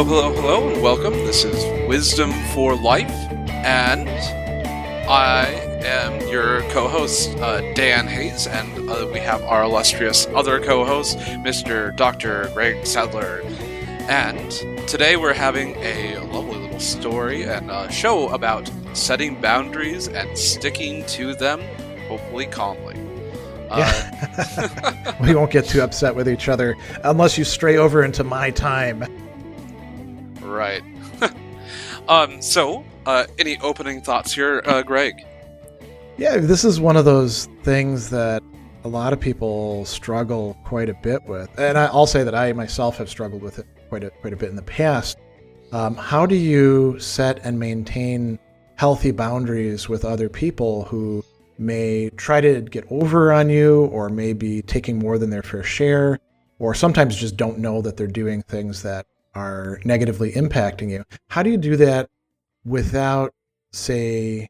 Hello, and welcome. This is Wisdom for Life, and I am your co-host, Dan Hayes, and we have our illustrious other co-host, Mr. Dr. Greg Sadler. And today we're having a lovely little story and a show about setting boundaries and sticking to them, hopefully calmly. We won't get too upset with each other unless you stray over into my time. Right. So, any opening thoughts here, Greg? Yeah, this is one of those things that a lot of people struggle quite a bit with. And I'll say that I myself have struggled with it quite a bit in the past. How do you set and maintain healthy boundaries with other people who may try to get over on you, or maybe taking more than their fair share, or sometimes just don't know that they're doing things that are negatively impacting you? How do you do that without, say,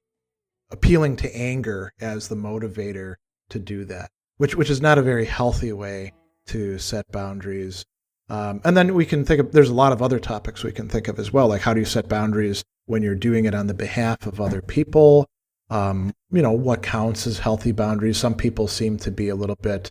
appealing to anger as the motivator to do that, which is not a very healthy way to set boundaries. And then we can think of, there's a lot of other topics we can think of as well, like how do you set boundaries when you're doing it on the behalf of other people? What counts as healthy boundaries? Some people seem to be a little bit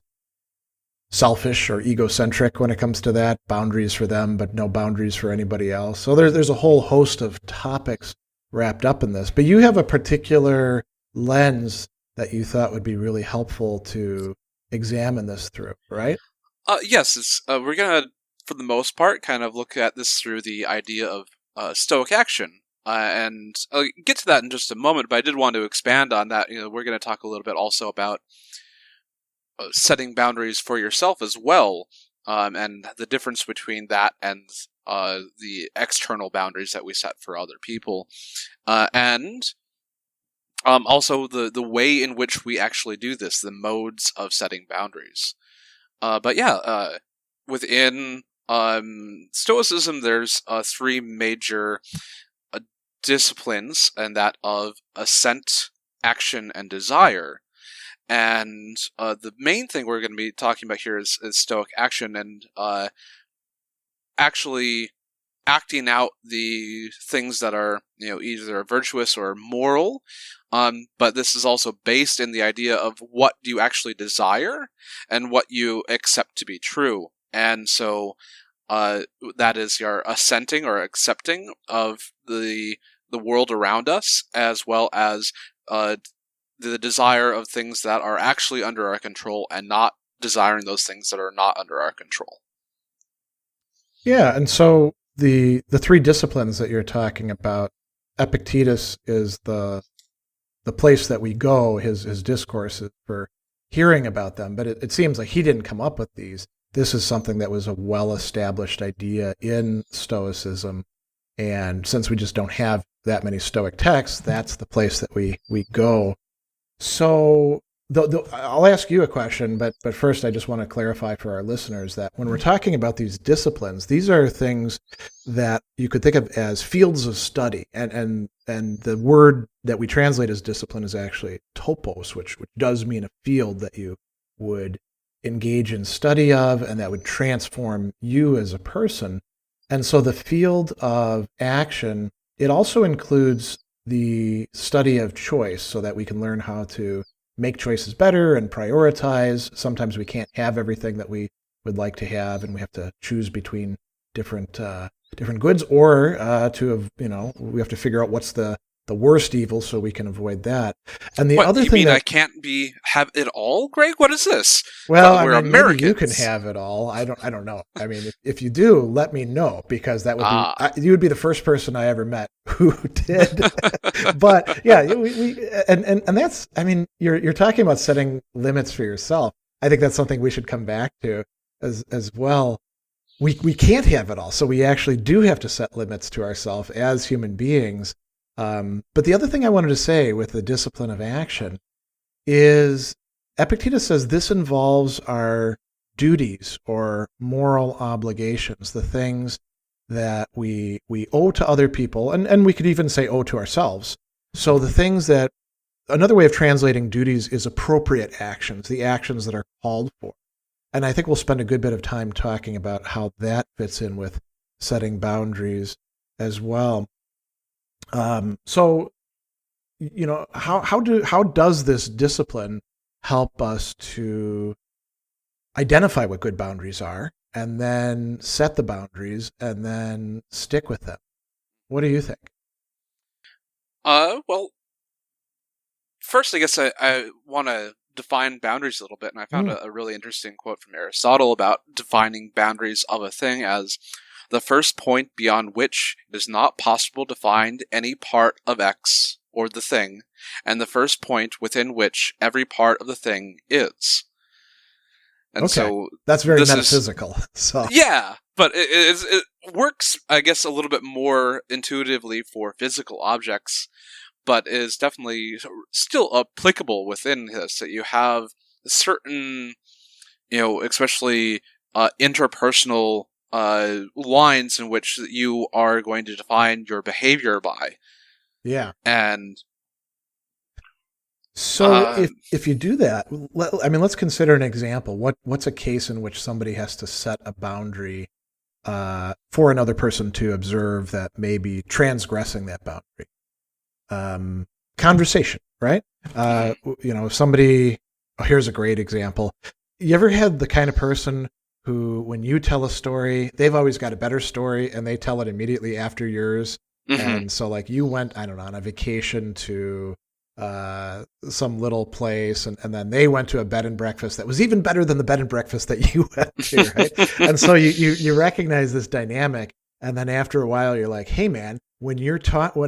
selfish or egocentric when it comes to that. Boundaries for them, but no boundaries for anybody else. So there's a whole host of topics wrapped up in this. But you have a particular lens that you thought would be really helpful to examine this through, right? Yes. We're going to, for the most part, kind of look at this through the idea of Stoic action. And I'll get to that in just a moment, but I did want to expand on that. We're going to talk a little bit also about setting boundaries for yourself as well, and the difference between that and the external boundaries that we set for other people, and also the way in which we actually do this, the modes of setting boundaries. Within Stoicism, there's three major disciplines, and that of assent, action, and desire. And the main thing we're going to be talking about here is Stoic action, and actually acting out the things that are either virtuous or moral. But this is also based in the idea of what do you actually desire and what you accept to be true. And so that is your assenting or accepting of the world around us, as well as the desire of things that are actually under our control and not desiring those things that are not under our control. Yeah, and so the three disciplines that you're talking about, Epictetus is the place that we go, his discourses for hearing about them, but it seems like he didn't come up with these. This is something that was a well-established idea in Stoicism, and since we just don't have that many Stoic texts, that's the place that we go. So I'll ask you a question, but first I just want to clarify for our listeners that when we're talking about these disciplines, these are things that you could think of as fields of study, and the word that we translate as discipline is actually topos, which does mean a field that you would engage in study of and that would transform you as a person. And so the field of action, it also includes the study of choice so that we can learn how to make choices better and prioritize. Sometimes we can't have everything that we would like to have, and we have to choose between different goods, or we have to figure out what's the worst evil so we can avoid that. And the other thing I can't have it all, Greg? What is this? Well, we're Americans. Maybe you can have it all. I don't know. I mean, if you do, let me know, because that would be you would be the first person I ever met who did. But yeah, and that's, I mean, you're talking about setting limits for yourself. I think that's something we should come back to as well. we can't have it all. So we actually do have to set limits to ourselves as human beings. But the other thing I wanted to say with the discipline of action is Epictetus says this involves our duties or moral obligations, the things that we owe to other people, and we could even say owe to ourselves. So the things that, another way of translating duties is appropriate actions, the actions that are called for. And I think we'll spend a good bit of time talking about how that fits in with setting boundaries as well. So, how does this discipline help us to identify what good boundaries are and then set the boundaries and then stick with them? What do you think? Well, first, I guess I want to define boundaries a little bit, and I found a really interesting quote from Aristotle about defining boundaries of a thing as the first point beyond which it is not possible to find any part of X or the thing, and the first point within which every part of the thing is. And okay. So that's very metaphysical. Yeah, but it works, I guess, a little bit more intuitively for physical objects, but is definitely still applicable within this, that you have certain, especially interpersonal lines in which you are going to define your behavior by. Yeah. And so if you do that, let's consider an example. What's a case in which somebody has to set a boundary for another person to observe that may be transgressing that boundary? Conversation, right? Here's a great example. You ever had the kind of person who, when you tell a story, they've always got a better story and they tell it immediately after yours? Mm-hmm. And so like you went, I don't know, on a vacation to some little place, and then they went to a bed and breakfast that was even better than the bed and breakfast that you went to, right? And so you recognize this dynamic, and then after a while you're like, hey man, when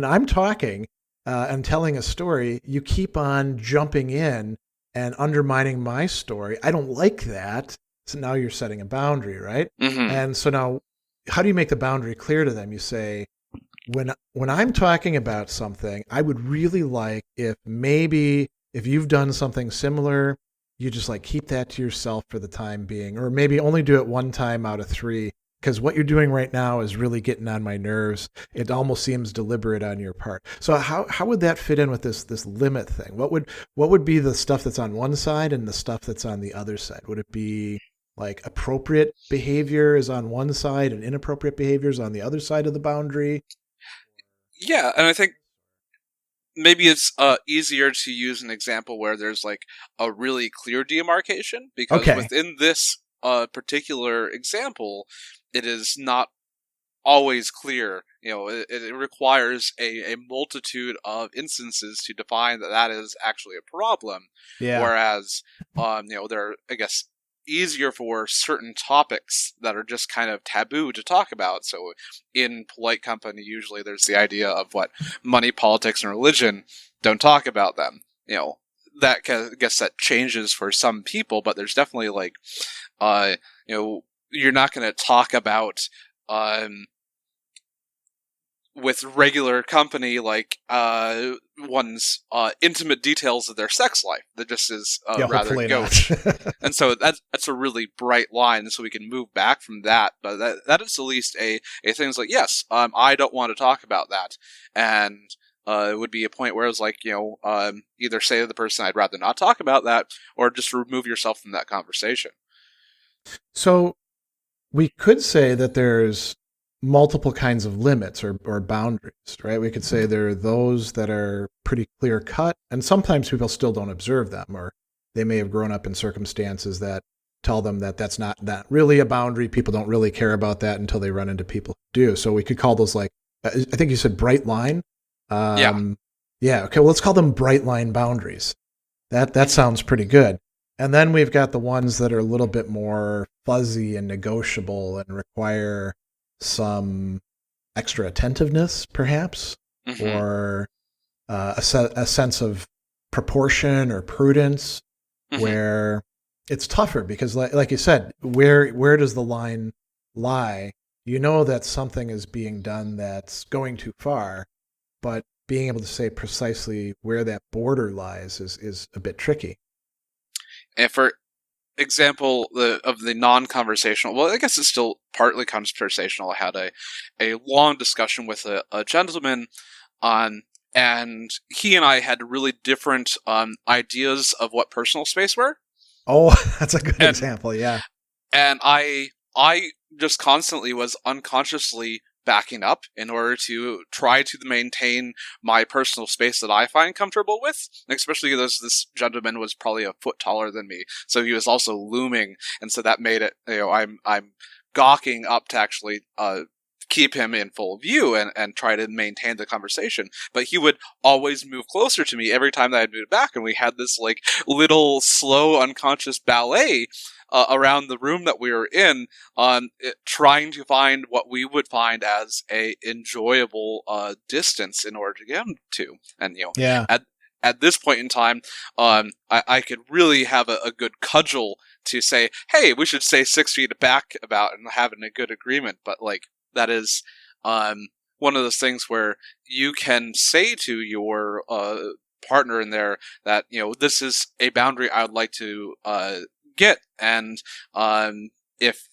I'm talking and telling a story, you keep on jumping in and undermining my story. I don't like that. So now you're setting a boundary, right? Mm-hmm. And so now, how do you make the boundary clear to them? You say, when I'm talking about something, I would really like if you've done something similar, you just like keep that to yourself for the time being, or maybe only do it one time out of 3, because what you're doing right now is really getting on my nerves. It almost seems deliberate on your part. So how would that fit in with this limit thing? What would be the stuff that's on one side and the stuff that's on the other side? Would it be like appropriate behavior is on one side and inappropriate behavior is on the other side of the boundary? Yeah, and I think maybe it's easier to use an example where there's like a really clear demarcation, because within this particular example, it is not always clear. It requires a multitude of instances to define that is actually a problem. Yeah. Whereas, they're, I guess, easier for certain topics that are just kind of taboo to talk about. So in polite company, usually there's the idea of what money, politics, and religion, don't talk about them. That I guess that changes for some people, but there's definitely like, you're not going to talk about, with regular company, like one's intimate details of their sex life. That just is rather gauche. And so that's a really bright line, so we can move back from that. But that is at least a thing. It's like, yes, I don't want to talk about that. And it would be a point where it's like, either say to the person, I'd rather not talk about that, or just remove yourself from that conversation. So we could say that there's multiple kinds of limits or boundaries, right? We could say there are those that are pretty clear cut, and sometimes people still don't observe them, or they may have grown up in circumstances that tell them that that's not really a boundary. People don't really care about that until they run into people who do. So we could call those, like, I think you said bright line. Yeah. Okay. Well, let's call them bright line boundaries. That sounds pretty good. And then we've got the ones that are a little bit more fuzzy and negotiable and require some extra attentiveness, perhaps, mm-hmm. or a sense of proportion or prudence, mm-hmm. where it's tougher because, like you said, where does the line lie, you know that something is being done that's going too far, but being able to say precisely where that border lies is a bit tricky. And for example, of the non-conversational, well, I guess it's still partly conversational. I had a long discussion with a gentleman on, and he and I had really different ideas of what personal space were. Oh, that's a good example, yeah. And I just constantly was unconsciously backing up in order to try to maintain my personal space that I find comfortable with, especially because this gentleman was probably a foot taller than me, so he was also looming, and so that made it, I'm gawking up to actually keep him in full view and try to maintain the conversation. But he would always move closer to me every time that I'd move back, and we had this like little slow unconscious ballet around the room that we were in, trying to find what we would find as a enjoyable distance in order to get him to. And yeah. At this point in time, I could really have a good cudgel to say, hey, we should stay 6 feet back about and having a good agreement. But like, that is one of those things where you can say to your partner in there that, this is a boundary I would like to get, and if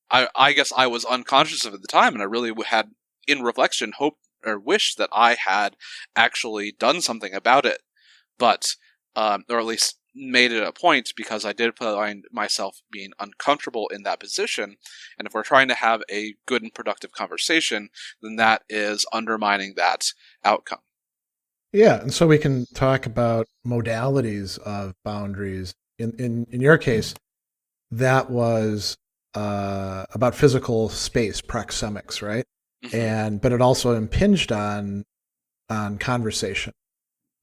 I guess I was unconscious of it at the time, and I really had, in reflection, hoped or wished that I had actually done something about it, but or at least made it a point, because I did find myself being uncomfortable in that position. And if we're trying to have a good and productive conversation, then that is undermining that outcome. Yeah, and so we can talk about modalities of boundaries. In your case, that was about physical space, proxemics, right? Mm-hmm. But it also impinged on conversation.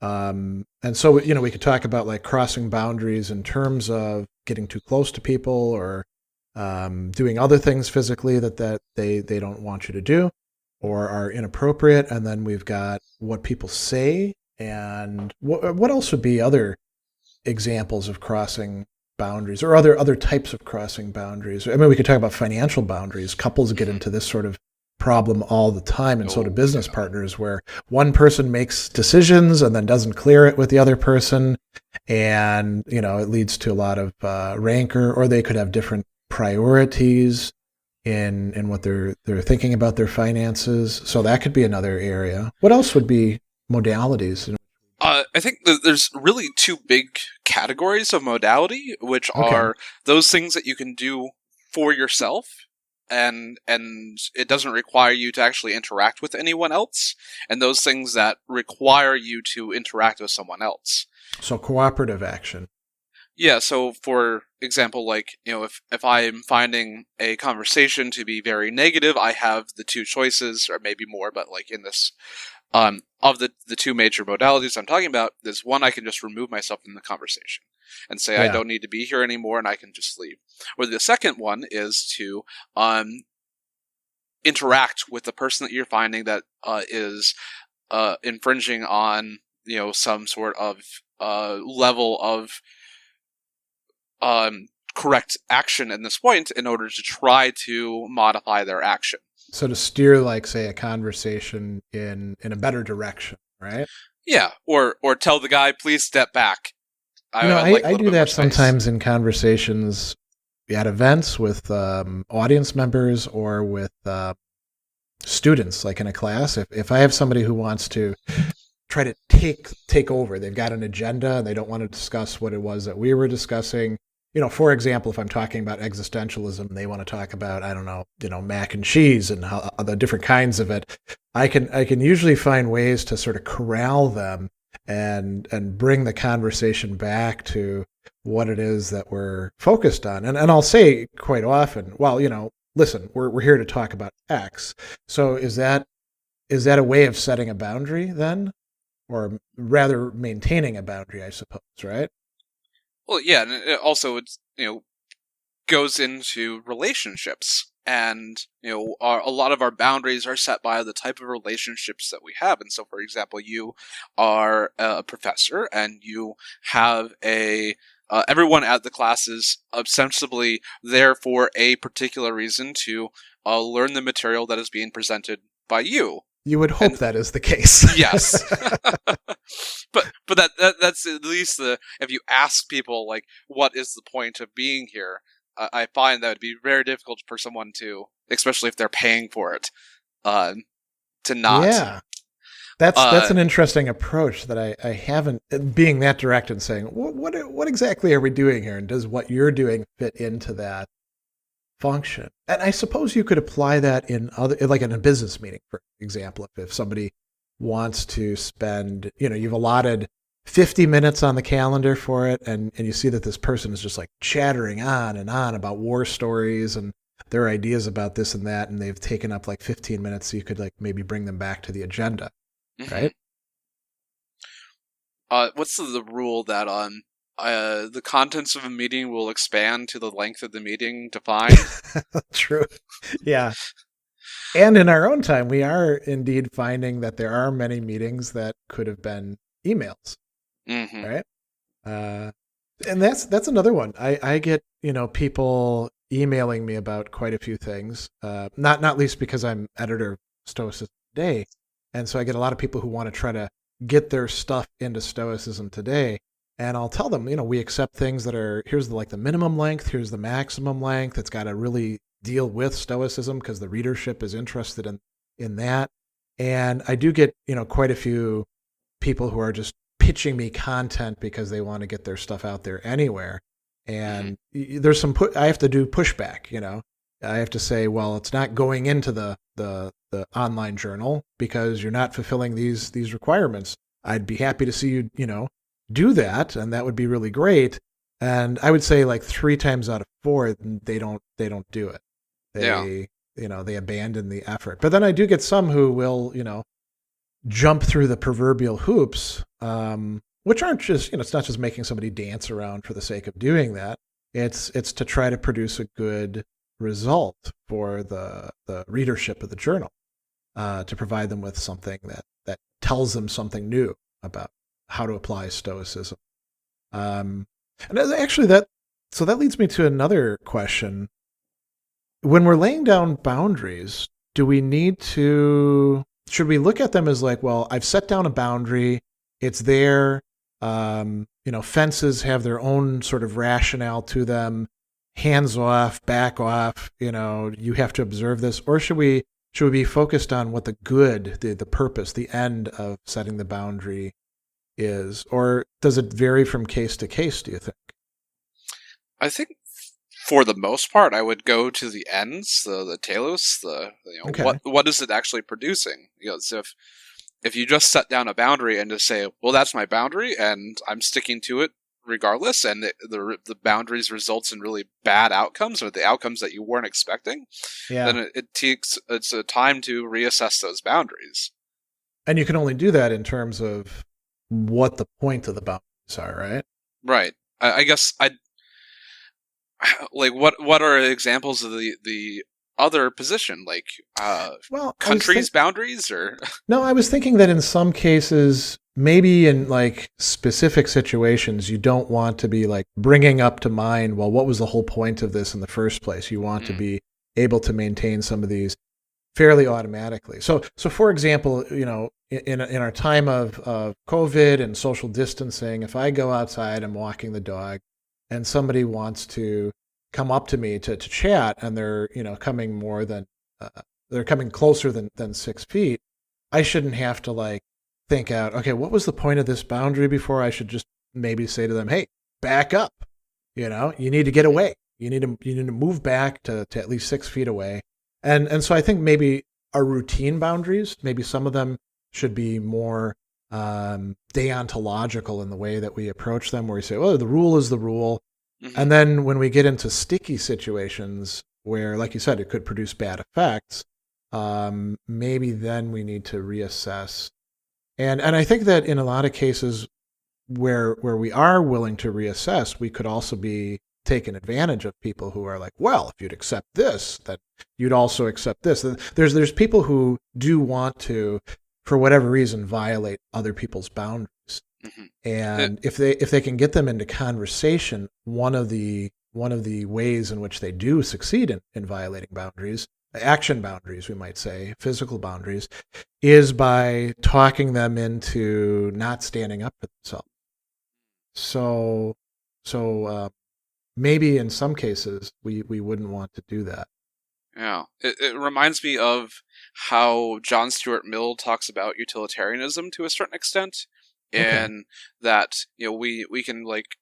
And so, we could talk about like crossing boundaries in terms of getting too close to people, or doing other things physically that they don't want you to do or are inappropriate. And then we've got what people say, and what else would be other examples of crossing boundaries, or other types of crossing boundaries. I mean, we could talk about financial boundaries. Couples get into this sort of problem all the time, and so do business partners, where one person makes decisions and then doesn't clear it with the other person, and it leads to a lot of rancor. Or they could have different priorities in what they're thinking about their finances. So that could be another area. What else would be modalities? I think there's really two big categories of modality, which are those things that you can do for yourself, and it doesn't require you to actually interact with anyone else, and those things that require you to interact with someone else. So cooperative action. Yeah, so for example, like, if I'm finding a conversation to be very negative, I have the two choices, or maybe more, but like in this, of the two major modalities I'm talking about, there's one, I can just remove myself from the conversation and say, I don't need to be here anymore, and I can just leave. Or the second one is to interact with the person that you're finding that is infringing on, some sort of level of correct action in this point, in order to try to modify their action. So to steer, like, say, a conversation in a better direction, right? Yeah, or tell the guy, please step back. I do that sometimes in conversations at events with audience members, or with students, like in a class. If I have somebody who wants to try to take over, they've got an agenda and they don't want to discuss what it was that we were discussing. For example, if I'm talking about existentialism, they want to talk about, I don't know, mac and cheese and how the different kinds of it. I can usually find ways to sort of corral them and bring the conversation back to what it is that we're focused on. And I'll say quite often, well, listen, we're here to talk about X. So is that a way of setting a boundary then? Or rather maintaining a boundary, I suppose, right? Well, yeah, and it also, goes into relationships, and a lot of our boundaries are set by the type of relationships that we have. And so, for example, you are a professor, and you have a everyone at the class is ostensibly there for a particular reason to learn the material that is being presented by you. You would hope that is the case. Yes. but that's at least if you ask people, like, what is the point of being here, I find that would be very difficult for someone to, especially if they're paying for it, to not. Yeah. That's an interesting approach that I haven't, being that direct and saying, what exactly are we doing here? And does what you're doing fit into that function? And I suppose you could apply that in like in a business meeting, for example, if somebody wants to spend, you've allotted 50 minutes on the calendar for it, and you see that this person is just like chattering on and on about war stories and their ideas about this and that, and they've taken up like 15 minutes, so you could like maybe bring them back to the agenda, right? What's the rule that the contents of a meeting will expand to the length of the meeting defined? True. Yeah. And in our own time, we are indeed finding that there are many meetings that could have been emails, right? And that's another one. I get, people emailing me about quite a few things, not least because I'm editor of Stoicism Today. And so I get a lot of people who want to try to get their stuff into Stoicism Today. And I'll tell them, we accept things that are, here's the minimum length, here's the maximum length. It's got to really deal with Stoicism because the readership is interested in that. And I do get, quite a few people who are just pitching me content because they want to get their stuff out there anywhere. And there's some, I have to do pushback, I have to say, well, it's not going into the online journal because you're not fulfilling these requirements. I'd be happy to see you, do that, and that would be really great. And I would say like 3 times out of 4, they don't do it. They abandon the effort. But then I do get some who will, jump through the proverbial hoops, which aren't just, it's not just making somebody dance around for the sake of doing that. It's to try to produce a good result for the readership of the journal, to provide them with something that tells them something new about how to apply Stoicism. And actually that leads me to another question. When we're laying down boundaries, should we look at them as like, well, I've set down a boundary, it's there, fences have their own sort of rationale to them, hands off, back off, you have to observe this, or should we be focused on what the good, the purpose, the end of setting the boundary is, or does it vary from case to case, do you think? I think for the most part, I would go to the ends, the telos, okay. What is it actually producing? So if you just set down a boundary and just say, well, that's my boundary and I'm sticking to it regardless, and the boundaries results in really bad outcomes or the outcomes that you weren't expecting, then it's a time to reassess those boundaries. And you can only do that in terms of what the point of the boundaries are, right? Right. I guess what are examples of the other position, like countries' boundaries, or? No, I was thinking that in some cases, maybe in like specific situations, you don't want to be like bringing up to mind, well, what was the whole point of this in the first place? You want to be able to maintain some of these fairly automatically. So for example, in our time of COVID and social distancing, if I go outside, I'm walking the dog, and somebody wants to come up to me to chat, and they're coming they're coming closer than 6 feet, I shouldn't have to like think out, okay, what was the point of this boundary before? I should just maybe say to them, hey, back up. You need to get away. You need to move back to at least 6 feet away. And so I think maybe our routine boundaries, maybe some of them should be more deontological in the way that we approach them, where we say, oh, the rule is the rule. Mm-hmm. And then when we get into sticky situations where, like you said, it could produce bad effects, maybe then we need to reassess. And I think that in a lot of cases where we are willing to reassess, we could also be taken advantage of people who are like, well, if you'd accept this, then you'd also accept this. There's people who do want to, for whatever reason, violate other people's boundaries. Mm-hmm. And if they can get them into conversation, one of the ways in which they do succeed in violating boundaries, action boundaries, we might say, physical boundaries, is by talking them into not standing up for themselves. So maybe in some cases we wouldn't want to do that. Yeah, it reminds me of how John Stuart Mill talks about utilitarianism to a certain extent, and that we can like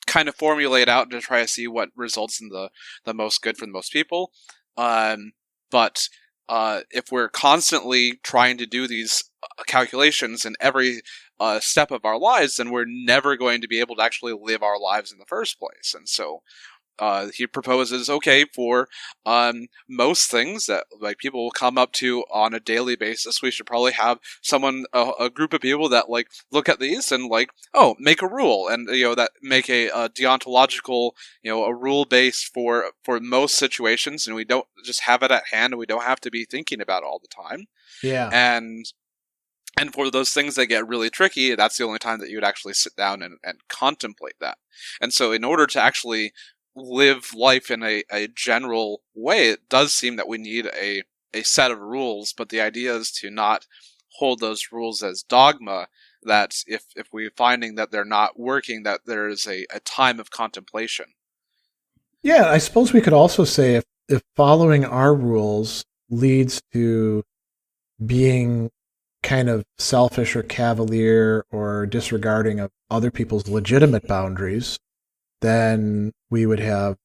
kind of formulate out to try to see what results in the most good for the most people. But if we're constantly trying to do these calculations in every step of our lives, then we're never going to be able to actually live our lives in the first place. And so he proposes, okay, for most things that like people will come up to on a daily basis, we should probably have someone, a group of people that like look at these and like, oh, make a rule, and that make a deontological, a rule base for most situations, and we don't just have it at hand, and we don't have to be thinking about it all the time. Yeah. And for those things that get really tricky, that's the only time that you would actually sit down and contemplate that. And so in order to actually live life in a general way, it does seem that we need a set of rules, but the idea is to not hold those rules as dogma, that if we're finding that they're not working, that there is a time of contemplation. Yeah, I suppose we could also say if following our rules leads to being kind of selfish or cavalier or disregarding of other people's legitimate boundaries, then we would have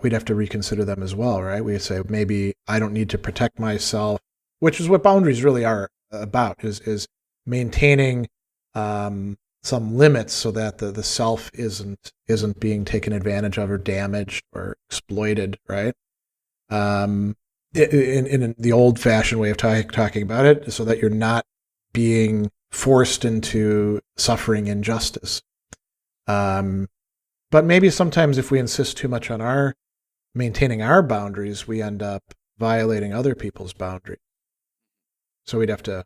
we'd have to reconsider them as well, right? We'd say maybe I don't need to protect myself, which is what boundaries really are about, is maintaining some limits so that the self isn't being taken advantage of or damaged or exploited, right? In the old-fashioned way of talking about it, so that you're not being forced into suffering injustice. But maybe sometimes if we insist too much on maintaining our boundaries, we end up violating other people's boundaries. So we'd have to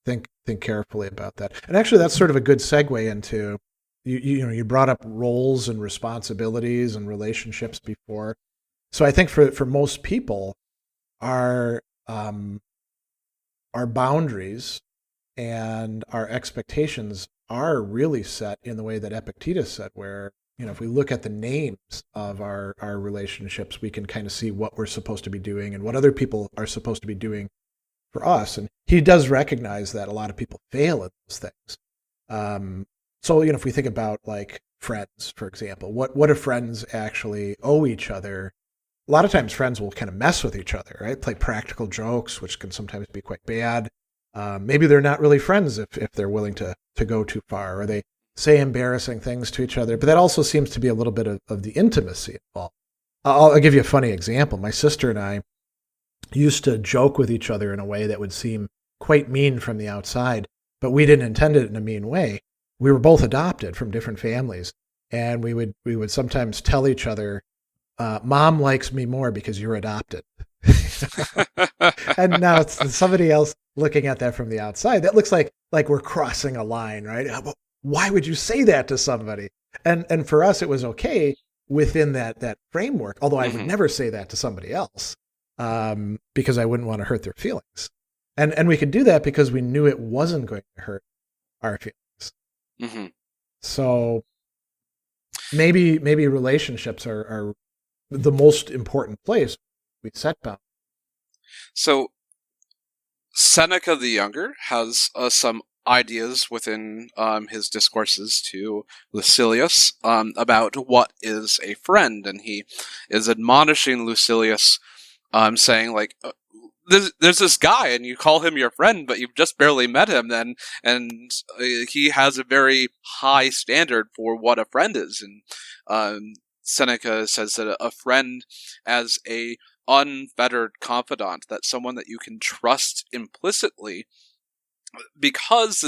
think carefully about that. And actually, that's sort of a good segue into you brought up roles and responsibilities and relationships before. So I think for most people, our boundaries and our expectations are really set in the way that Epictetus said, where if we look at the names of our relationships, we can kind of see what we're supposed to be doing and what other people are supposed to be doing for us. And he does recognize that a lot of people fail at those things. So, if we think about like friends, for example, what do friends actually owe each other? A lot of times friends will kind of mess with each other, right? Play practical jokes, which can sometimes be quite bad. Maybe they're not really friends if they're willing to go too far, or they say embarrassing things to each other. But that also seems to be a little bit of the intimacy involved. I'll give you a funny example. My sister and I used to joke with each other in a way that would seem quite mean from the outside, but we didn't intend it in a mean way. We were both adopted from different families, and we would sometimes tell each other, Mom likes me more because you're adopted. And now it's somebody else looking at that from the outside. That looks like we're crossing a line, right? Why would you say that to somebody? And for us, it was okay within that framework, although I would never say that to somebody else because I wouldn't want to hurt their feelings. And we could do that because we knew it wasn't going to hurt our feelings. Mm-hmm. So maybe relationships are the most important place we set boundaries. So Seneca the Younger has some ideas within his discourses to Lucilius about what is a friend, and he is admonishing Lucilius, saying like, there's this guy and you call him your friend, but you've just barely met him, and he has a very high standard for what a friend is. And Seneca says that a friend as a unfettered confidant, that's someone that you can trust implicitly, because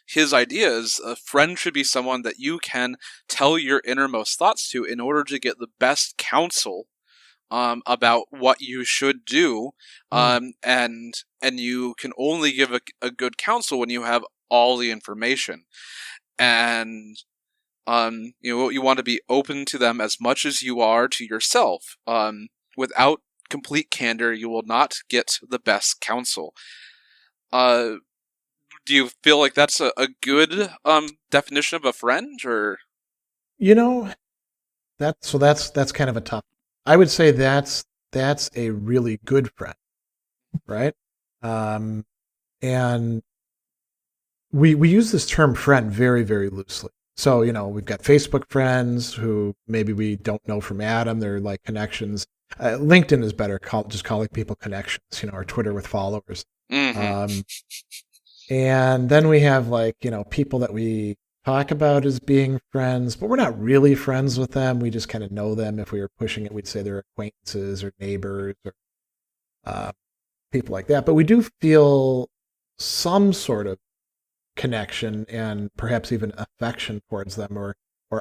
his idea is a friend should be someone that you can tell your innermost thoughts to in order to get the best counsel about what you should do, and you can only give a good counsel when you have all the information. and you want to be open to them as much as you are to yourself. Without complete candor, you will not get the best counsel. Do you feel like that's a good definition of a friend, or? That's kind of a tough. I would say that's a really good friend, right? And we use this term friend very, very loosely. So, we've got Facebook friends who maybe we don't know from Adam. They're like connections. LinkedIn is better, just calling people connections, or Twitter with followers. Mm-hmm. And then we have people that we talk about as being friends, but we're not really friends with them. We just kind of know them. If we were pushing it, we'd say they're acquaintances or neighbors or people like that. But we do feel some sort of connection and perhaps even affection towards them or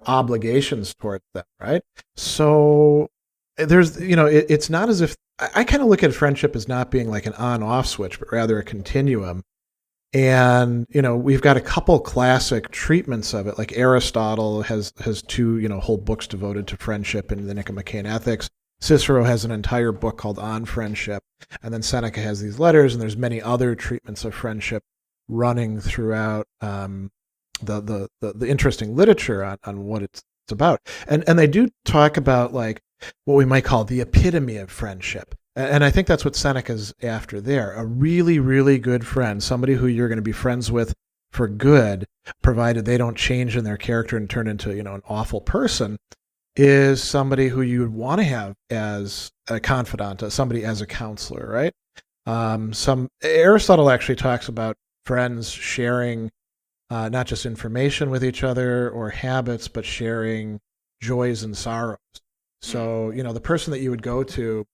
obligations towards them, right? So there's, it's not as if, I kind of look at friendship as not being like an on-off switch, but rather a continuum. And, we've got a couple classic treatments of it, like Aristotle has two, whole books devoted to friendship in the Nicomachean Ethics. Cicero has an entire book called On Friendship. And then Seneca has these letters, and there's many other treatments of friendship running throughout the interesting literature on what it's about. And they do talk about like what we might call the epitome of friendship. And I think that's what Seneca's after there. A really, really good friend, somebody who you're going to be friends with for good, provided they don't change in their character and turn into, an awful person, is somebody who you would want to have as a confidant, somebody as a counselor, right? Aristotle actually talks about friends sharing not just information with each other or habits, but sharing joys and sorrows. So, the person that you would go to,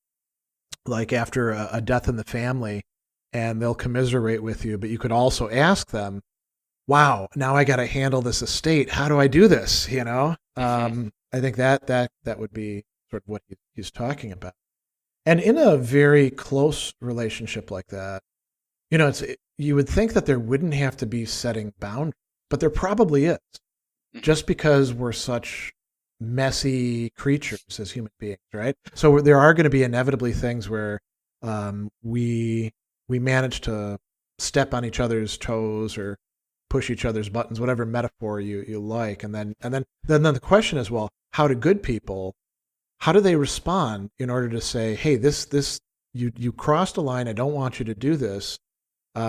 like after a death in the family, and they'll commiserate with you, but you could also ask them, wow, now I got to handle this estate. How do I do this? I think that would be sort of what he's talking about. And in a very close relationship like that, you would think that there wouldn't have to be setting boundaries, but there probably is, just because we're such messy creatures as human beings, right? So there are going to be inevitably things where we manage to step on each other's toes or push each other's buttons, whatever metaphor you like, and then the question is, well, how do good people, how do they respond in order to say, hey, this you crossed a line, I don't want you to do this,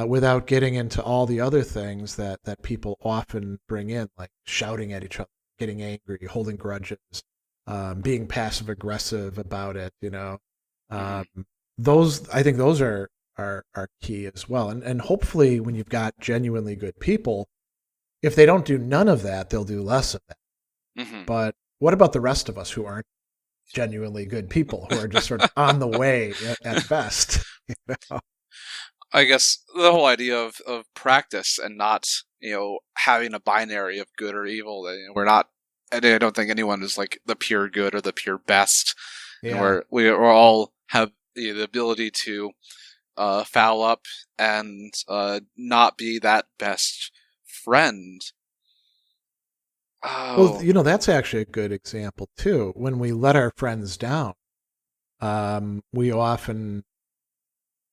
without getting into all the other things that people often bring in, like shouting at each other, getting angry, holding grudges, being passive aggressive about it, those, I think those are key as well. And hopefully when you've got genuinely good people, if they don't do none of that, they'll do less of that. Mm-hmm. But what about the rest of us who aren't genuinely good people, who are just sort of on the way at best? I guess the whole idea of practice and not, having a binary of good or evil. We're not. I don't think anyone is like the pure good or the pure best. Yeah. We all have the ability to foul up and not be that best friend. Oh. Well, that's actually a good example too. When we let our friends down, we often,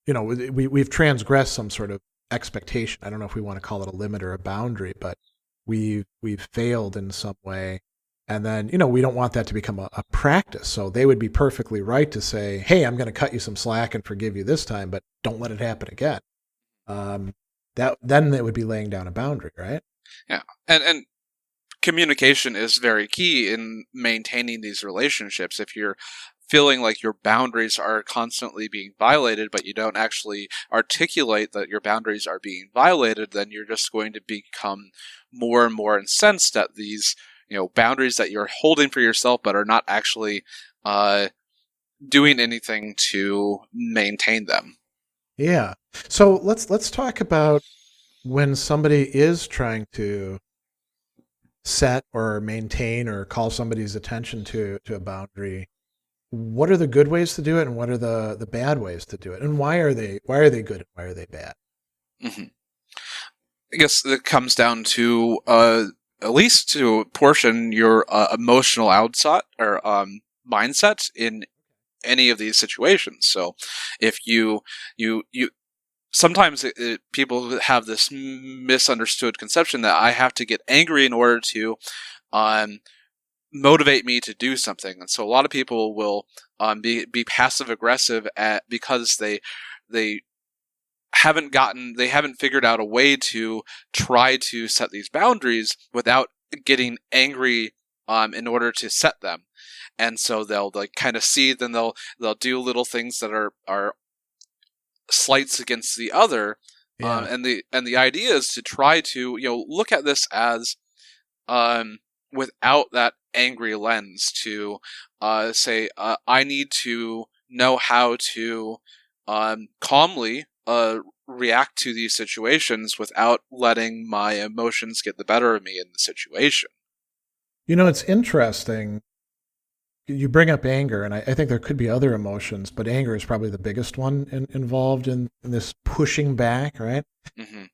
we've transgressed some sort of expectation. I don't know if we want to call it a limit or a boundary, but we've failed in some way. And then, we don't want that to become a practice. So they would be perfectly right to say, hey, I'm going to cut you some slack and forgive you this time, but don't let it happen again. Then it would be laying down a boundary, right? Yeah. And communication is very key in maintaining these relationships. If you're feeling like your boundaries are constantly being violated, but you don't actually articulate that your boundaries are being violated, then you're just going to become more and more incensed at these, boundaries that you're holding for yourself, but are not actually doing anything to maintain them. Yeah. So let's talk about when somebody is trying to set or maintain or call somebody's attention to a boundary. What are the good ways to do it, and what are the bad ways to do it, and why are they good and why are they bad? Mm-hmm. I guess it comes down to at least to portion your emotional outset or mindset in any of these situations. So if you sometimes people have this misunderstood conception that I have to get angry in order to motivate me to do something, and so a lot of people will be passive aggressive because they haven't figured out a way to try to set these boundaries without getting angry in order to set them. And so they'll like kind of seethe, and they'll do little things that are slights against the other. Yeah. And the idea is to try to look at this as without that angry lens, to say I need to know how to calmly react to these situations without letting my emotions get the better of me in the situation. It's interesting. You bring up anger, and I think there could be other emotions, but anger is probably the biggest one involved in this pushing back, right? Mm-hmm.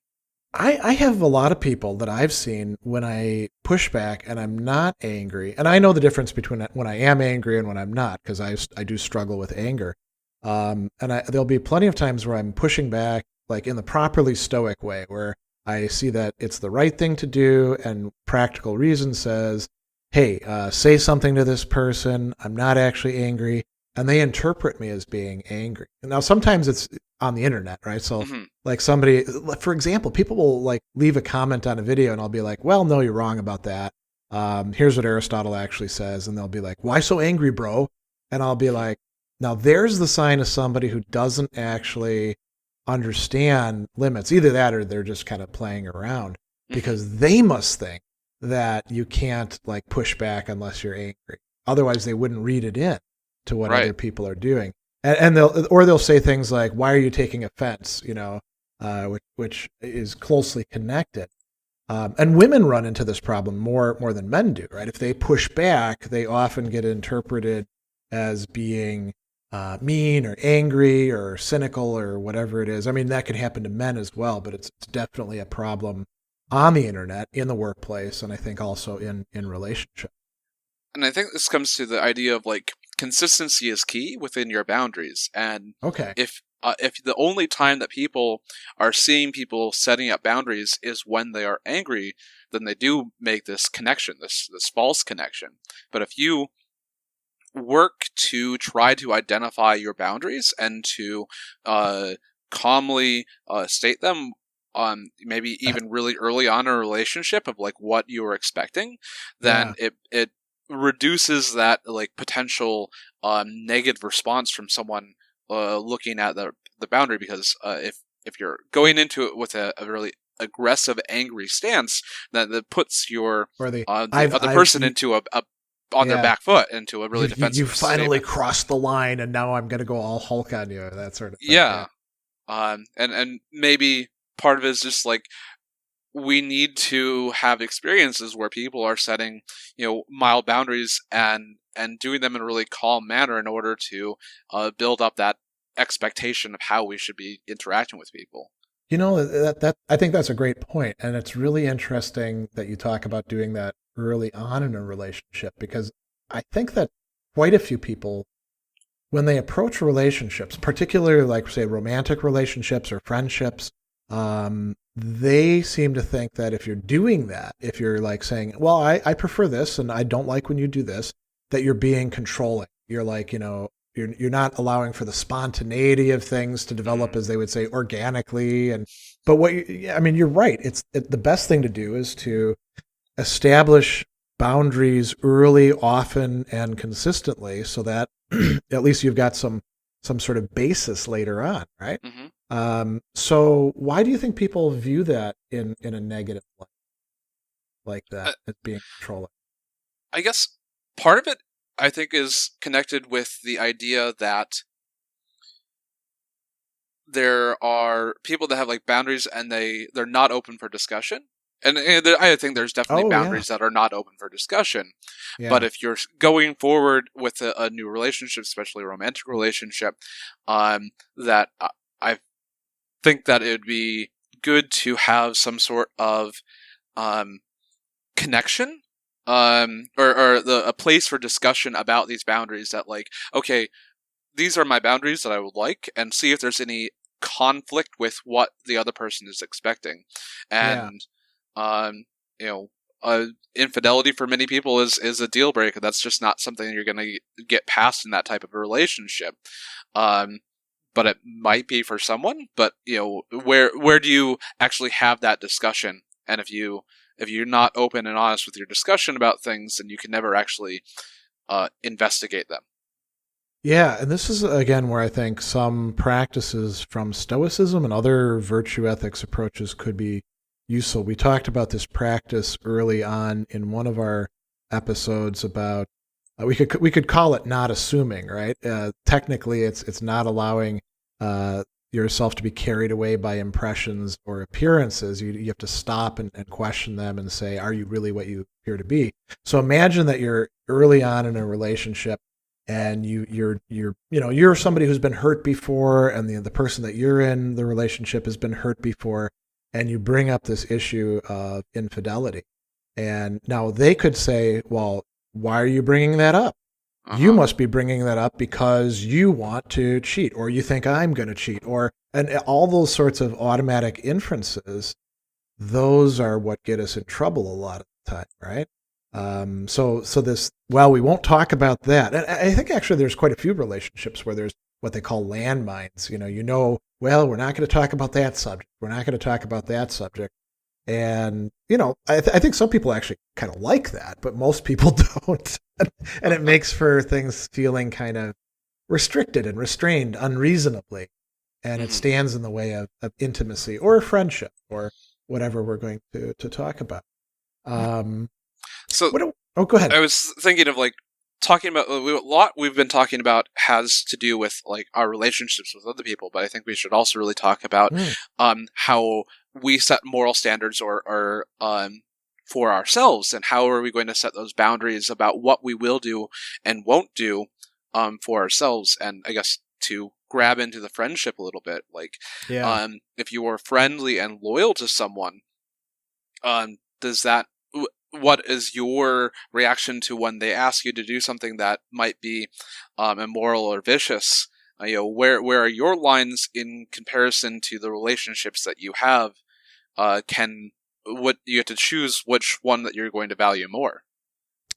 I have a lot of people that I've seen when I push back and I'm not angry, and I know the difference between when I am angry and when I'm not, because I do struggle with anger. And there'll be plenty of times where I'm pushing back, like in the properly Stoic way, where I see that it's the right thing to do, and practical reason says, hey, say something to this person. I'm not actually angry. And they interpret me as being angry. And now, sometimes it's on the internet, right? So, Mm-hmm. like somebody, for example, people will like leave a comment on a video, and I'll be like, well, no, you're wrong about that. Here's what Aristotle actually says. And they'll be like, why so angry, bro? And I'll be like, now there's the sign of somebody who doesn't actually understand limits. Either that, or they're just kind of playing around, because they must think that you can't like push back unless you're angry. Otherwise, they wouldn't read it in to what other people are doing. And they'll say things like, why are you taking offense? Which is closely connected. And women run into this problem more than men do, right? If they push back, they often get interpreted as being mean or angry or cynical or whatever it is. I mean, that can happen to men as well, but it's definitely a problem on the internet, in the workplace, and I think also in relationship. And I think this comes to the idea of like consistency is key within your boundaries. And if the only time that people are seeing people setting up boundaries is when they are angry, then they do make this connection, this false connection. But if you work to try to identify your boundaries and to calmly state them, maybe even really early on in a relationship, of like what you were expecting, then it reduces that like potential negative response from someone looking at the boundary. Because if you're going into it with a really aggressive, angry stance, that puts your the other person into a on their back foot, into a really defensive you finally statement. crossed the line, and now I'm going to go all Hulk on you, that sort of thing. Yeah. And maybe part of it is just like, we need to have experiences where people are setting, mild boundaries and doing them in a really calm manner in order to build up that expectation of how we should be interacting with people. That I think that's a great point, and it's really interesting that you talk about doing that early on in a relationship, because I think that quite a few people, when they approach relationships, particularly like say romantic relationships or friendships, they seem to think that if you're doing that, if you're like saying, well, I prefer this and I don't like when you do this, that you're being controlling. You're like, you're not allowing for the spontaneity of things to develop, as they would say, organically. But you're right. The best thing to do is to establish boundaries early, often, and consistently, so that at least you've got some sort of basis later on, right? Mm-hmm. So why do you think people view that in a negative light, like that, as being controlling? I guess part of it, I think, is connected with the idea that there are people that have like boundaries and they're not open for discussion. And I think there's definitely boundaries that are not open for discussion. Yeah. But if you're going forward with a new relationship, especially a romantic relationship, that I think that it would be good to have some sort of connection, a place for discussion about these boundaries. That like, okay, these are my boundaries that I would like, and see if there's any conflict with what the other person is expecting. And infidelity for many people is a deal breaker. That's just not something you're going to get past in that type of a relationship. But it might be for someone. But where do you actually have that discussion? And if you're not open and honest with your discussion about things, then you can never actually investigate them. Yeah, and this is, again, where I think some practices from Stoicism and other virtue ethics approaches could be useful. We talked about this practice early on in one of our episodes about, we could call it not assuming, right? Technically, it's not allowing yourself to be carried away by impressions or appearances. You have to stop and question them and say, are you really what you appear to be? So imagine that you're early on in a relationship, and you're somebody who's been hurt before, and the person that you're in the relationship has been hurt before, and you bring up this issue of infidelity. And now they could say, well, why are you bringing that up? Uh-huh. You must be bringing that up because you want to cheat, or you think I'm going to cheat, and all those sorts of automatic inferences. Those are what get us in trouble a lot of the time, right? So this, well, we won't talk about that. And I think actually there's quite a few relationships where there's what they call landmines. Well, we're not going to talk about that subject. We're not going to talk about that subject. And, I think some people actually kind of like that, but most people don't. And it makes for things feeling kind of restricted and restrained unreasonably. And it stands in the way of intimacy or friendship or whatever we're going to talk about. Go ahead. I was thinking of talking about a lot we've been talking about has to do with our relationships with other people, but I think we should also really talk about how we set moral standards or for ourselves, and how are we going to set those boundaries about what we will do and won't do for ourselves. And I guess to grab into the friendship a little bit, if you are friendly and loyal to someone, what is your reaction to when they ask you to do something that might be immoral or vicious? Where are your lines in comparison to the relationships that you have? You have to choose which one that you're going to value more.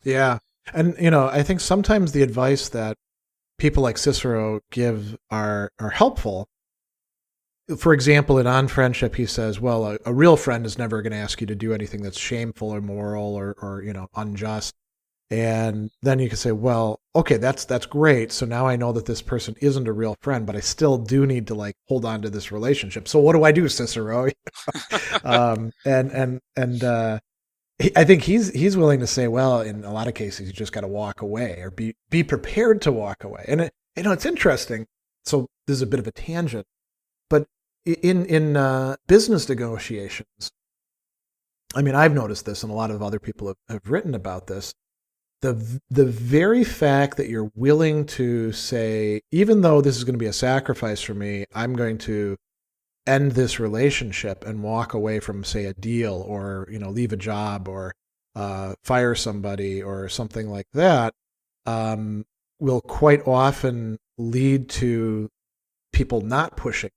Yeah, and I think sometimes the advice that people like Cicero give are helpful. For example, in On Friendship, he says, well, a real friend is never going to ask you to do anything that's shameful or immoral or unjust. And then you can say, well, okay, that's great. So now I know that this person isn't a real friend, but I still do need to hold on to this relationship. So what do I do, Cicero? I think he's willing to say, well, in a lot of cases, you just got to walk away or be prepared to walk away. And it's interesting. So this is a bit of a tangent, but in business negotiations, I mean, I've noticed this, and a lot of other people have written about this. The very fact that you're willing to say, even though this is going to be a sacrifice for me, I'm going to end this relationship and walk away from, say, a deal, or leave a job, or fire somebody, or something like that, will quite often lead to people not pushing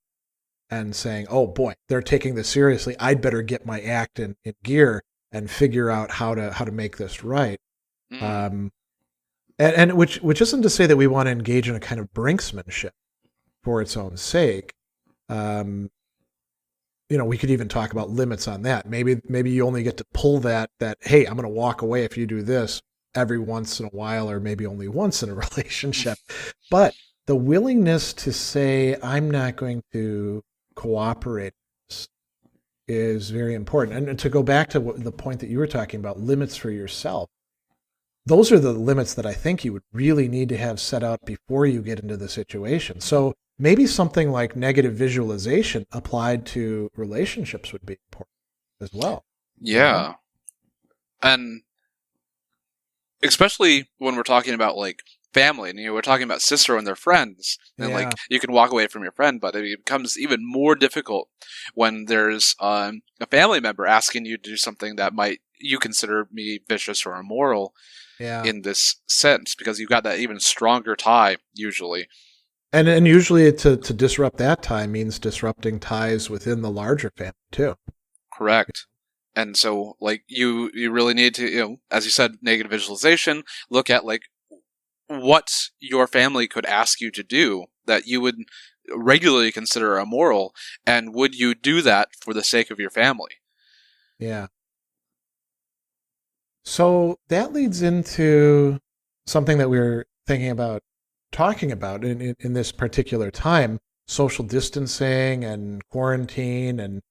and saying, oh boy, they're taking this seriously. I'd better get my act in gear and figure out how to make this right. And which isn't to say that we want to engage in a kind of brinksmanship for its own sake. We could even talk about limits on that. Maybe you only get to pull that, hey, I'm going to walk away if you do this every once in a while, or maybe only once in a relationship. But the willingness to say, I'm not going to cooperate is very important. And to go back to the point that you were talking about, limits for yourself, those are the limits that I think you would really need to have set out before you get into the situation. So maybe something like negative visualization applied to relationships would be important as well. Yeah. And especially when we're talking about family, and we're talking about Cicero and their friends, and you can walk away from your friend, but it becomes even more difficult when there's a family member asking you to do something that might you consider me vicious or immoral Yeah. in this sense, because you've got that even stronger tie usually. And usually to disrupt that tie means disrupting ties within the larger family too. Correct. And so, like, you really need to, as you said, negative visualization, look at, like, what your family could ask you to do that you would regularly consider immoral, and would you do that for the sake of your family? Yeah. So that leads into something that we were thinking about talking about in this particular time: social distancing and quarantine and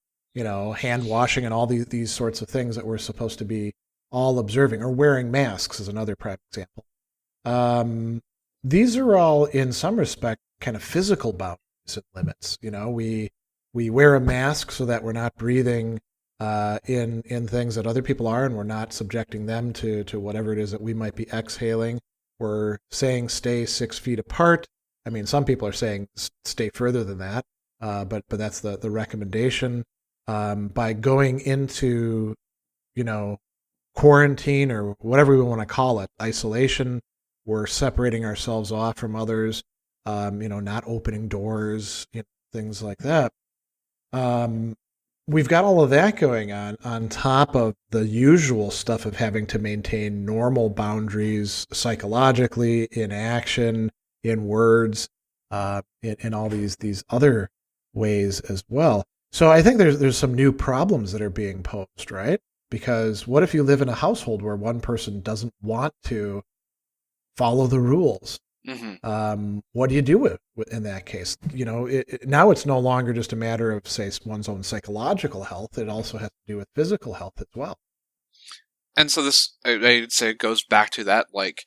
hand washing and all these sorts of things that we're supposed to be all observing, or wearing masks is another prime example. These are all, in some respect, kind of physical boundaries and limits. We wear a mask so that we're not breathing in things that other people are, and we're not subjecting them to whatever it is that we might be exhaling. We're saying stay 6 feet apart. I mean, some people are saying stay further than that, but that's the recommendation. By going into, quarantine or whatever we want to call it, isolation, we're separating ourselves off from others, not opening doors, things like that. We've got all of that going on top of the usual stuff of having to maintain normal boundaries psychologically, in action, in words, in all these other ways as well. So I think there's some new problems that are being posed, right? Because what if you live in a household where one person doesn't want to follow the rules? Mm-hmm. What do you do in that case? Now it's no longer just a matter of, say, one's own psychological health. It also has to do with physical health as well. And so this, I'd say, goes back to that, like,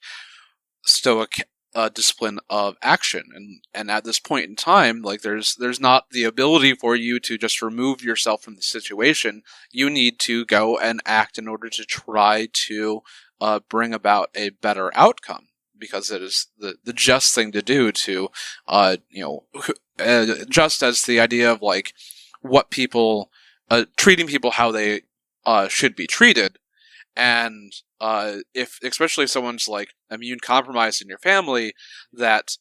Stoic discipline of action, and at this point in time, like, there's not the ability for you to just remove yourself from the situation. You need to go and act in order to try to bring about a better outcome, because it is the just thing to do to just as the idea of, like, what people treating people how they should be treated. And if, especially if someone's, like, immune compromised in your family, that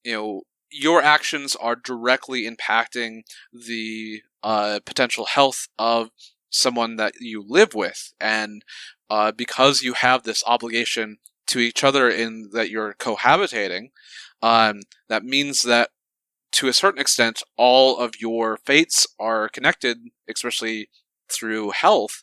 your actions are directly impacting the potential health of someone that you live with, and because you have this obligation to each other in that you're cohabitating, that means that to a certain extent all of your fates are connected, especially through health.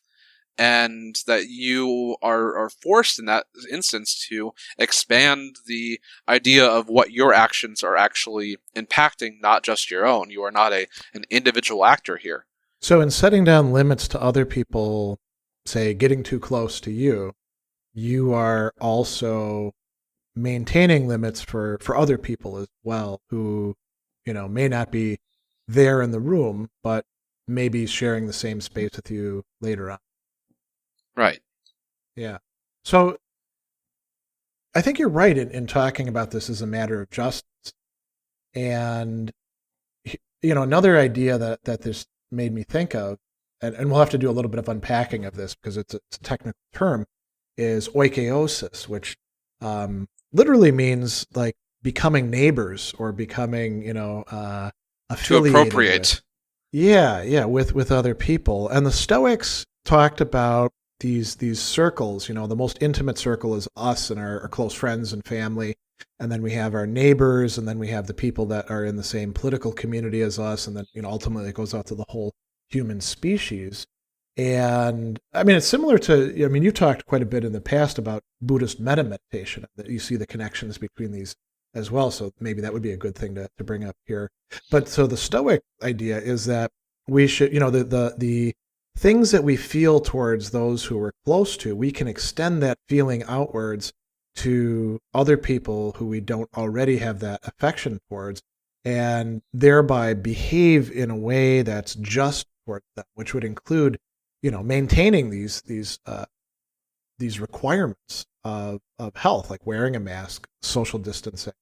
And that you are forced in that instance to expand the idea of what your actions are actually impacting, not just your own. You are not an individual actor here. So in setting down limits to other people, say getting too close to you, you are also maintaining limits for other people as well, who may not be there in the room, but may be sharing the same space with you later on. Right. Yeah. So I think you're right in talking about this as a matter of justice. And, another idea that this made me think of, and we'll have to do a little bit of unpacking of this because it's a technical term, is oikeiosis, which literally means, like, becoming neighbors or becoming, affiliated. To appropriate. With other people. And the Stoics talked about these circles. The most intimate circle is us and our close friends and family, and then we have our neighbors, and then we have the people that are in the same political community as us, and then ultimately it goes out to the whole human species. And I mean, it's similar to, you talked quite a bit in the past about Buddhist metta meditation, that you see the connections between these as well, so maybe that would be a good thing to bring up here. But so the Stoic idea is that we should, the things that we feel towards those who we're close to, we can extend that feeling outwards to other people who we don't already have that affection towards, and thereby behave in a way that's just towards them, which would include, maintaining these requirements of health, like wearing a mask, social distancing.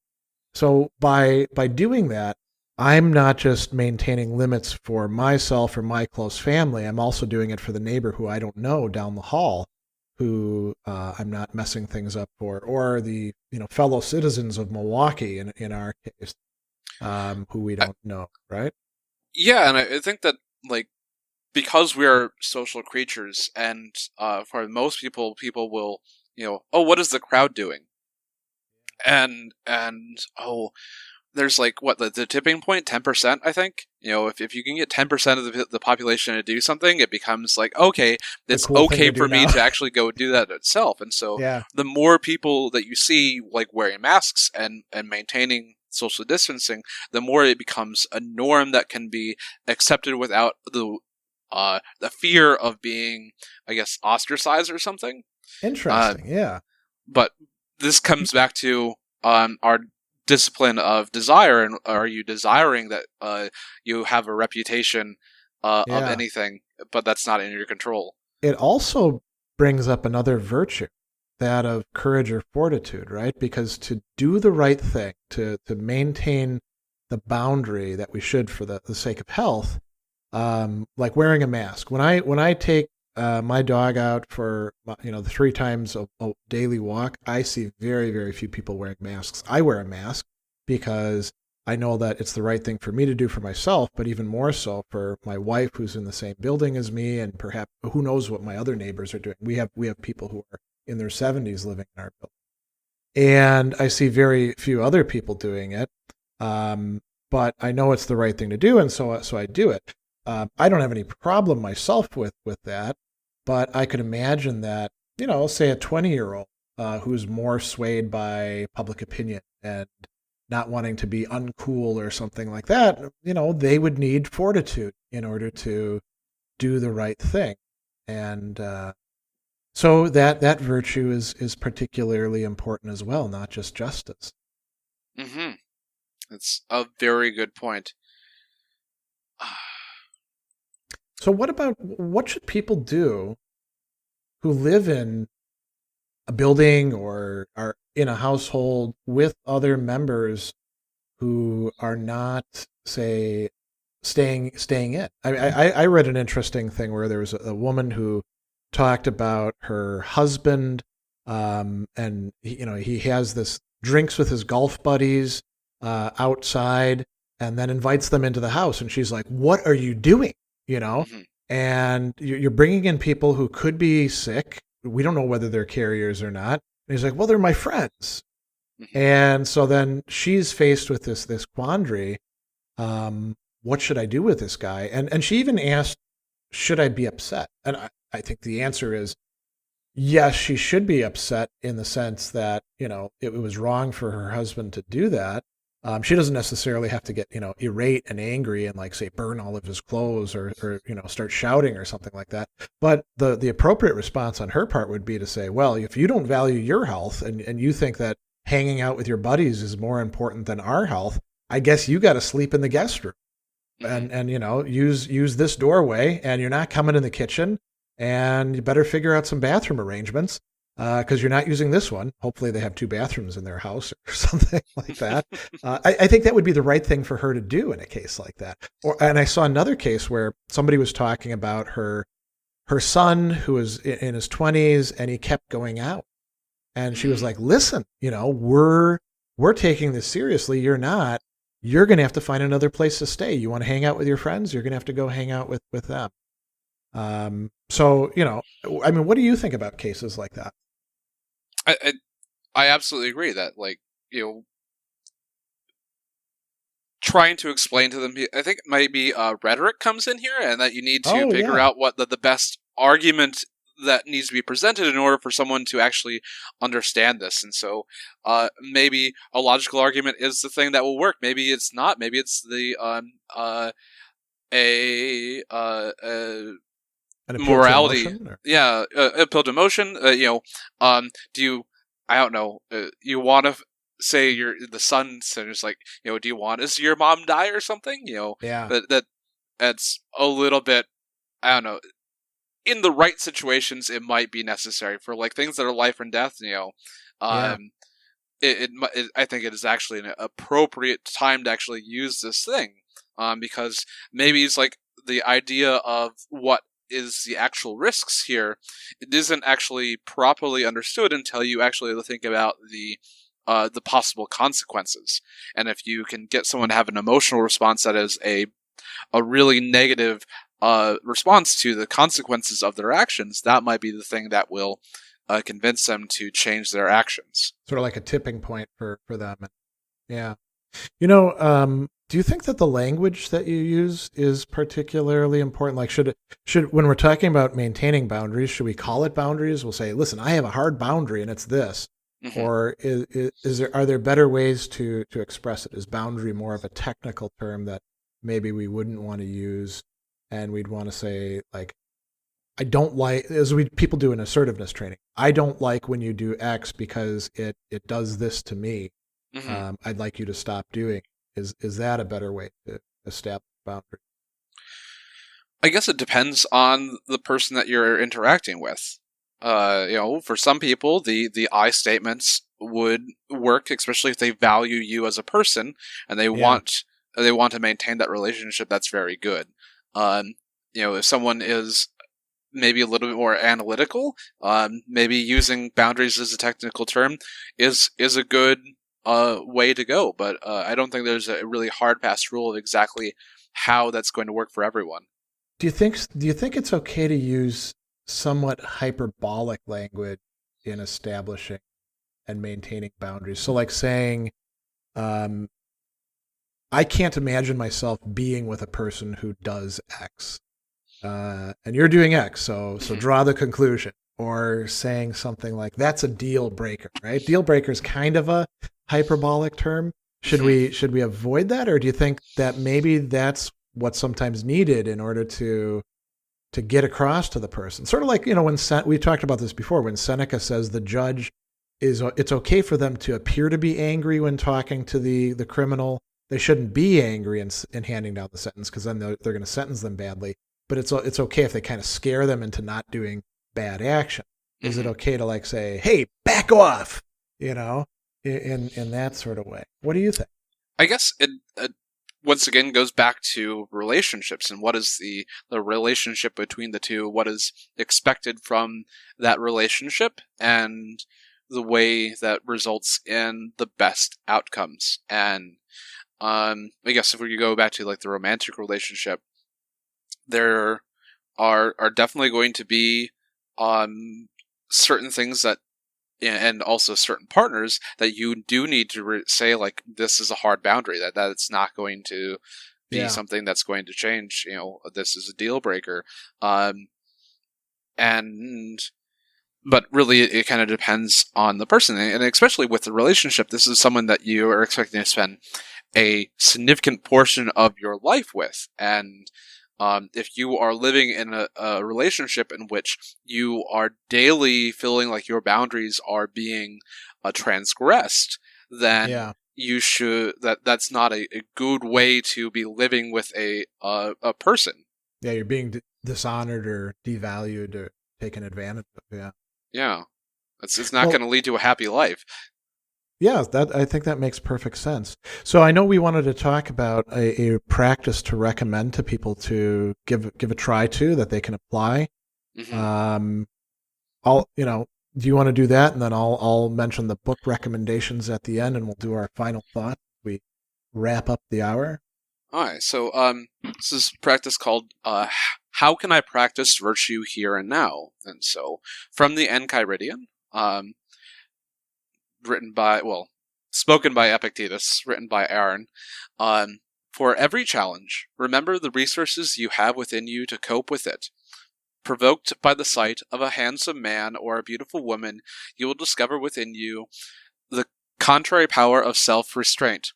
So by doing that, I'm not just maintaining limits for myself or my close family. I'm also doing it for the neighbor who I don't know down the hall, who I'm not messing things up for, or the fellow citizens of Milwaukee in our case, who we don't know, right? Yeah, and I think that, like, because we are social creatures, and for most people, people will, oh, what is the crowd doing? And oh, there's like what the tipping point, 10%, I think. If you can get 10% of the population to do something, it becomes like, okay, it's cool okay for me to actually go do that itself. And so Yeah. the more people that you see like wearing masks and maintaining social distancing, the more it becomes a norm that can be accepted without the fear of being, I guess, ostracized or something. Interesting, yeah. But this comes back to our discipline of desire, and are you desiring that you have a reputation of anything, but that's not in your control? It also brings up another virtue, that of courage or fortitude, right? Because to do the right thing, to maintain the boundary that we should for the sake of health, like wearing a mask. When I take my dog out for the 3 times a daily walk, I see very, very few people wearing masks. I wear a mask because I know that it's the right thing for me to do for myself, but even more so for my wife, who's in the same building as me, and perhaps who knows what my other neighbors are doing. We have people who are in their 70s living in our building, and I see very few other people doing it. But I know it's the right thing to do, and so I do it. I don't have any problem myself with that, but I could imagine that, say a 20-year-old who's more swayed by public opinion and not wanting to be uncool or something like that, they would need fortitude in order to do the right thing. And so that virtue is particularly important as well, not just justice. Mm-hmm. That's a very good point. So what should people do who live in a building or are in a household with other members who are not, say, staying in? I read an interesting thing where there was a woman who talked about her husband, and he has this drinks with his golf buddies outside, and then invites them into the house, and she's like, "What are you doing?" Mm-hmm. And you're bringing in people who could be sick. We don't know whether they're carriers or not. And he's like, "Well, they're my friends." Mm-hmm. And so then she's faced with this quandary. What should I do with this guy? And she even asked, should I be upset? And I think the answer is yes, she should be upset in the sense that, it was wrong for her husband to do that. She doesn't necessarily have to get, irate and angry and like say burn all of his clothes or start shouting or something like that. But the appropriate response on her part would be to say, well, if you don't value your health and you think that hanging out with your buddies is more important than our health, I guess you got to sleep in the guest room and use this doorway, and you're not coming in the kitchen, and you better figure out some bathroom arrangements because you're not using this one. Hopefully they have 2 bathrooms in their house or something like that. I think that would be the right thing for her to do in a case like that. And I saw another case where somebody was talking about her son who was in his 20s, and he kept going out. And she was like, listen, we're taking this seriously. You're not. You're going to have to find another place to stay. You want to hang out with your friends? You're going to have to go hang out with them. So, what do you think about cases like that? I absolutely agree that, like, trying to explain to them, I think maybe rhetoric comes in here, and that you need to figure out what the best argument that needs to be presented in order for someone to actually understand this. And so maybe a logical argument is the thing that will work. Maybe it's not. Maybe it's the morality. Appeal to emotion. Do you? I don't know. You want to say you're the son, and it's like, do you want to see your mom die or something? That's a little bit. I don't know. In the right situations, it might be necessary for like things that are life and death. I think it is actually an appropriate time to actually use this thing, because maybe it's like the idea of what is the actual risks here. It isn't actually properly understood until you actually think about the possible consequences. And if you can get someone to have an emotional response that is a really negative response to the consequences of their actions, that might be the thing that will convince them to change their actions. Sort of like a tipping point for them. Yeah. Do you think that the language that you use is particularly important? Like, should when we're talking about maintaining boundaries, should we call it boundaries? We'll say, listen, I have a hard boundary and it's this. Mm-hmm. Or are there better ways to express it? Is boundary more of a technical term that maybe we wouldn't want to use, and we'd want to say, like, I don't like, as people do in assertiveness training, I don't like when you do X because it does this to me. Mm-hmm. I'd like you to stop doing. Is that a better way to establish boundaries? I guess it depends on the person that you're interacting with. For some people, the I statements would work, especially if they value you as a person and they want to maintain that relationship. That's very good. If someone is maybe a little bit more analytical, maybe using boundaries as a technical term is a good way to go. But I don't think there's a really hard fast rule of exactly how that's going to work for everyone. Do you think it's okay to use somewhat hyperbolic language in establishing and maintaining boundaries? So like saying, I can't imagine myself being with a person who does X. And you're doing X, so draw the conclusion. Or saying something like, that's a deal breaker, right? Deal breaker is kind of a hyperbolic term. Should we avoid that? Or do you think that maybe that's what's sometimes needed in order to get across to the person? Sort of like, when we talked about this before, when Seneca says the judge it's okay for them to appear to be angry when talking to the criminal. They shouldn't be angry in handing down the sentence, because then they're going to sentence them badly. But it's okay if they kind of scare them into not doing bad action. Mm-hmm. Is it okay to like say, hey, back off, in that sort of way? What do you think? I guess it once again goes back to relationships and what is the relationship between the two, what is expected from that relationship, and the way that results in the best outcomes. And I guess if we go back to like the romantic relationship, there are definitely going to be certain things that, and also certain partners that you do need to say, like, this is a hard boundary, that it's not going to be something that's going to change. This is a deal breaker. But really, it kind of depends on the person, and especially with the relationship, this is someone that you are expecting to spend a significant portion of your life with, and if you are living in a relationship in which you are daily feeling like your boundaries are being transgressed, then you should that's not a good way to be living with a person. Yeah, you're being dishonored or devalued or taken advantage of. Yeah, it's not going to lead to a happy life. Yeah, I think that makes perfect sense. So I know we wanted to talk about a practice to recommend to people to give a try to, that they can apply. Mm-hmm. Do you want to do that, and then I'll mention the book recommendations at the end, and we'll do our final thought. We wrap up the hour. All right. So this is a practice called "How Can I Practice Virtue Here and Now?" And so from the Enchiridion. Spoken by Epictetus, written by Aaron. For every challenge, remember the resources you have within you to cope with it. Provoked by the sight of a handsome man or a beautiful woman, you will discover within you the contrary power of self-restraint.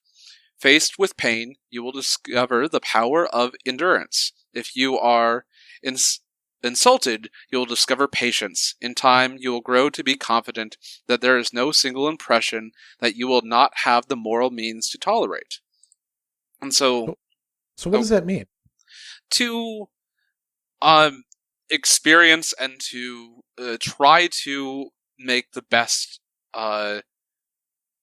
Faced with pain, you will discover the power of endurance. If you are insulted, you will discover patience. In time, you will grow to be confident that there is no single impression that you will not have the moral means to tolerate. And so what does that mean? To experience and to try to make the best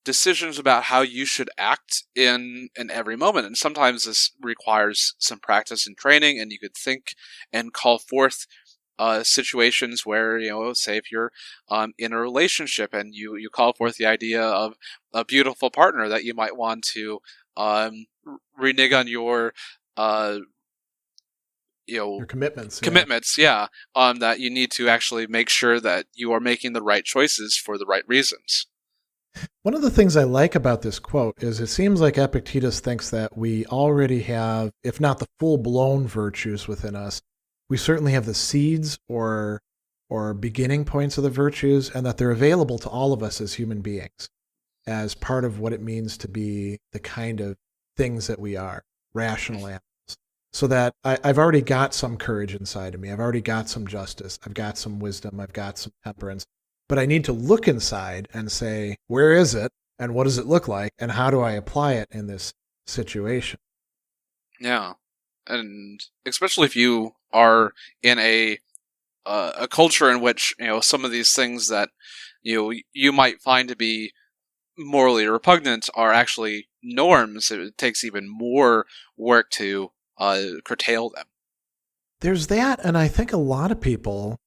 decisions about how you should act in every moment. And sometimes this requires some practice and training, and you could think and call forth situations where, say if you're in a relationship and you call forth the idea of a beautiful partner that you might want to renege on your your commitments. That you need to actually make sure that you are making the right choices for the right reasons. One of the things I like about this quote is it seems like Epictetus thinks that we already have, if not the full-blown virtues within us, we certainly have the seeds or beginning points of the virtues, and that they're available to all of us as human beings as part of what it means to be the kind of things that we are, rational animals. So that I've already got some courage inside of me. I've already got some justice. I've got some wisdom. I've got some temperance. But I need to look inside and say, where is it? And what does it look like? And how do I apply it in this situation? Yeah. And especially if you are in a culture in which, some of these things that, you might find to be morally repugnant are actually norms, it takes even more work to curtail them. There's that, and I think a lot of people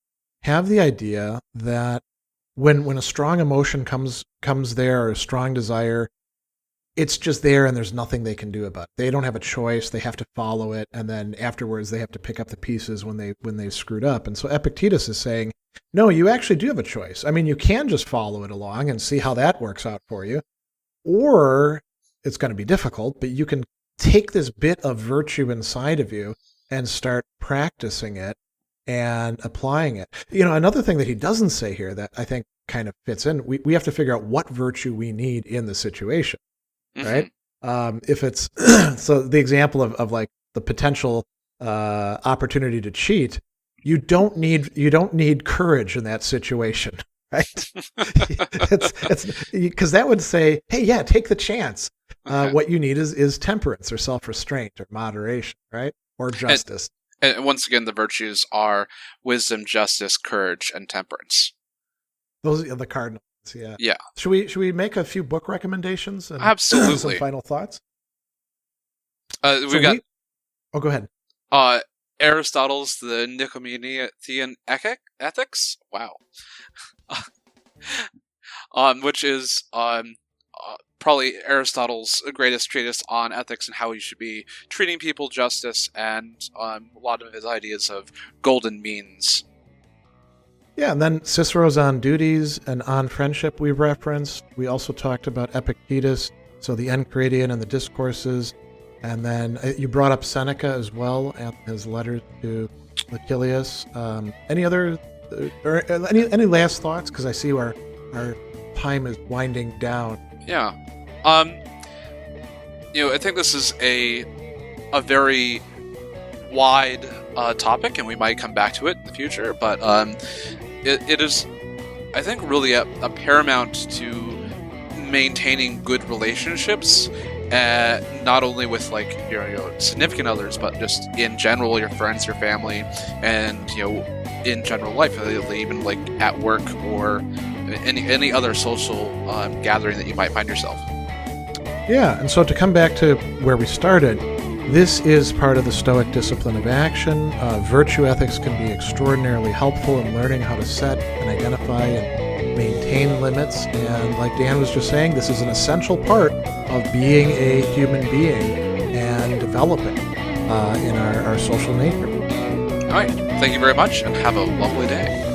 have the idea that when a strong emotion comes there, or a strong desire, it's just there and there's nothing they can do about it. They don't have a choice, they have to follow it, and then afterwards they have to pick up the pieces when they've screwed up. And so Epictetus is saying, no, you actually do have a choice. I mean, you can just follow it along and see how that works out for you, or it's going to be difficult, but you can take this bit of virtue inside of you and start practicing it and applying it. Another thing that he doesn't say here that I think kind of fits in, we have to figure out what virtue we need in the situation, right? If it's, so the example of like the potential opportunity to cheat, you don't need courage in that situation, right? It's because that would say, hey, yeah, take the chance. What you need is temperance or self-restraint or moderation, right? Or justice. And once again, the virtues are wisdom, justice, courage, and temperance. Those are the cardinals, yeah. Yeah. Should we make a few book recommendations? And absolutely. Some final thoughts? Go ahead. Aristotle's The Nicomachean Ethics. Wow. Which is probably Aristotle's greatest treatise on ethics and how you should be treating people, justice, and a lot of his ideas of golden means. Yeah, and then Cicero's On Duties and On Friendship we referenced. We also talked about Epictetus, so the Enchiridion and the Discourses. And then you brought up Seneca as well, and his letters to Achilles. Any other, or any last thoughts? Because I see our time is winding down. Yeah. I think this is a very wide topic, and we might come back to it in the future, but it is, I think, really a paramount to maintaining good relationships, not only with your significant others, but just in general, your friends, your family, and in general life, even at work or any other social gathering that you might find yourself. Yeah, and so to come back to where we started, this is part of the Stoic discipline of action. Virtue ethics can be extraordinarily helpful in learning how to set and identify and maintain limits. And like Dan was just saying, this is an essential part of being a human being and developing in our social nature. All right. Thank you very much, and have a lovely day.